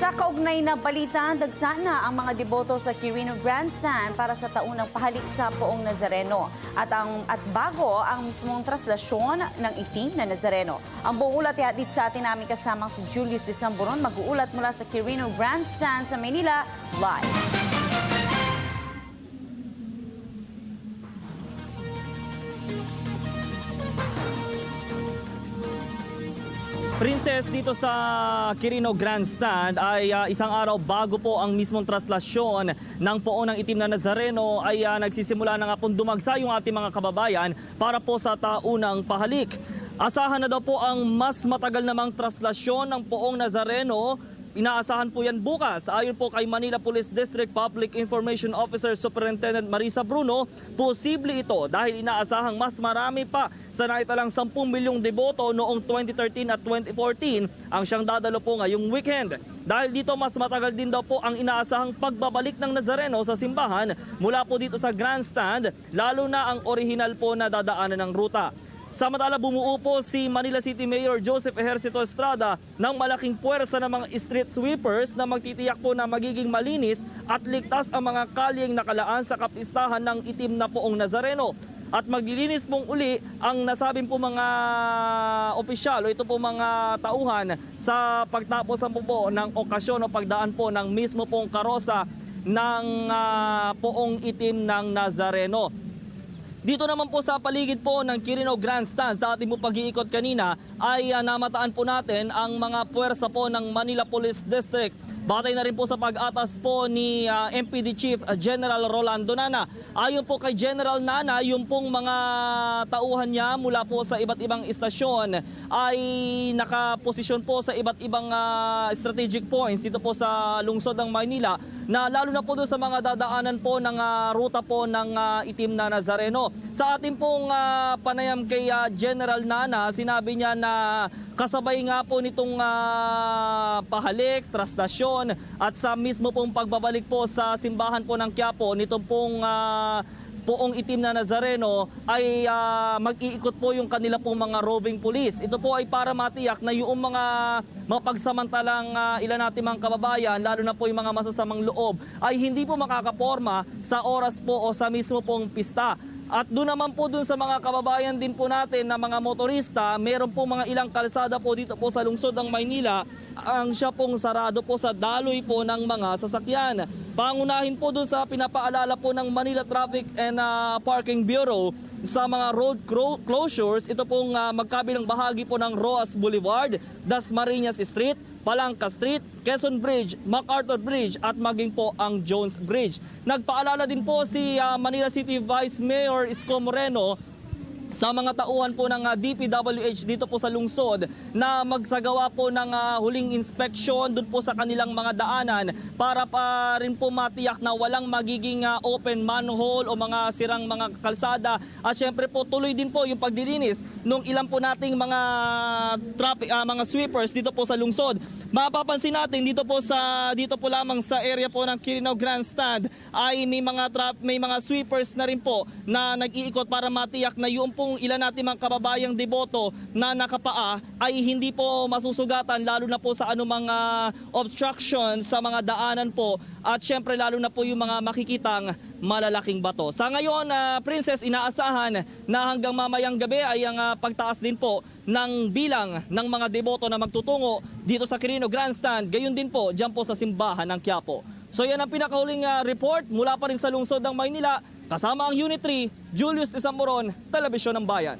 Sa kaugnay na balita, dagsa na ang mga deboto sa Quirino Grandstand para sa taunang pahalik sa Poong Nazareno at bago ang mismong traslasyon ng itim na Nazareno. Ang buong ulat ihatid sa atin namin kasama si Julius Desamboron, mag-uulat mula sa Quirino Grandstand sa Manila, live. Princess, dito sa Quirino Grandstand ay isang araw bago po ang mismong traslasyon ng Poong ng Itim na Nazareno ay nagsisimula na nga pong dumagsa yung ating mga kababayan para po sa taunang pahalik. Asahan na daw po ang mas matagal namang traslasyon ng Poong Nazareno. Inaasahan po yan bukas. Ayon po kay Manila Police District Public Information Officer Superintendent Marisa Bruno, posible ito dahil inaasahang mas marami pa sa naitalang 10 milyong deboto noong 2013 at 2014 ang siyang dadalo po ngayong weekend. Dahil dito mas matagal din daw po ang inaasahang pagbabalik ng Nazareno sa simbahan mula po dito sa Grandstand, lalo na ang orihinal po na dadaanan ng ruta. Samantala bumuo po si Manila City Mayor Joseph Ejercito Estrada ng malaking puwersa ng mga street sweepers na magtitiyak po na magiging malinis at ligtas ang mga kalyeng nakalaan sa kapistahan ng Itim na Poong Nazareno. At maglilinis pong uli ang nasabing po mga opisyal o ito po mga tauhan sa pagtapos po ng okasyon o pagdaan po ng mismo pong karosa ng Poong Itim ng Nazareno. Dito naman po sa paligid po ng Quirino Grandstand sa ating pag-iikot kanina ay namataan po natin ang mga puwersa po ng Manila Police District. Batay na rin po sa pag-atas po ni MPD Chief General Rolando Nana. Ayon po kay General Nana, yung pong mga tauhan niya mula po sa iba't ibang istasyon ay nakaposisyon po sa iba't ibang strategic points dito po sa lungsod ng Maynila, na lalo na po doon sa mga dadaanan po ng ruta po ng Itim na Nazareno. Sa ating pong panayam kay General Nana, sinabi niya na kasabay nga po nitong pahalik, traslasyon at sa mismo pong pagbabalik po sa simbahan po ng Quiapo, nitong pong Poong Itim na Nazareno ay mag-iikot po yung kanila pong mga roving police. Ito po ay para matiyak na yung mga mapagsamantalang ilan natin mga kababayan, lalo na po yung mga masasamang loob, ay hindi po makakaporma sa oras po o sa mismo pong pista. At doon naman po doon sa mga kababayan din po natin na mga motorista, meron po mga ilang kalsada po dito po sa lungsod ng Maynila ang siya pong sarado po sa daloy po ng mga sasakyan. Pangunahin po doon sa pinapaalala po ng Manila Traffic and Parking Bureau sa mga road closures, ito pong magkabilang bahagi po ng Roas Boulevard, Dasmariñas Street, Palangka Street, Quezon Bridge, MacArthur Bridge at maging po ang Jones Bridge. Nagpaalala din po si Manila City Vice Mayor Isko Moreno sa mga tauhan po ng DPWH dito po sa lungsod na magsagawa po ng huling inspeksyon doon po sa kanilang mga daanan para pa rin po matiyak na walang magiging open manhole o mga sirang mga kalsada, at syempre po tuloy din po yung pagdilinis nung ilan po nating mga mga sweepers dito po sa lungsod. Mapapansin natin dito po lamang sa area po ng Quirino Grandstand ay may mga sweepers na rin po na nag-iikot para matiyak na yung pong ilan natin mga kababayang deboto na nakapaa ay hindi po masusugatan, lalo na po sa anumang obstruction sa mga daanan po, at syempre lalo na po yung mga makikitang malalaking bato. Sa ngayon, Princess, inaasahan na hanggang mamayang gabi ay ang pagtaas din po ng bilang ng mga deboto na magtutungo dito sa Quirino Grandstand, gayon din po dyan po sa simbahan ng Quiapo. So yan ang pinakahuling report mula pa rin sa lungsod ng Maynila. Kasama ang Unit 3, Julius Desamboron, Telebisyon ng Bayan.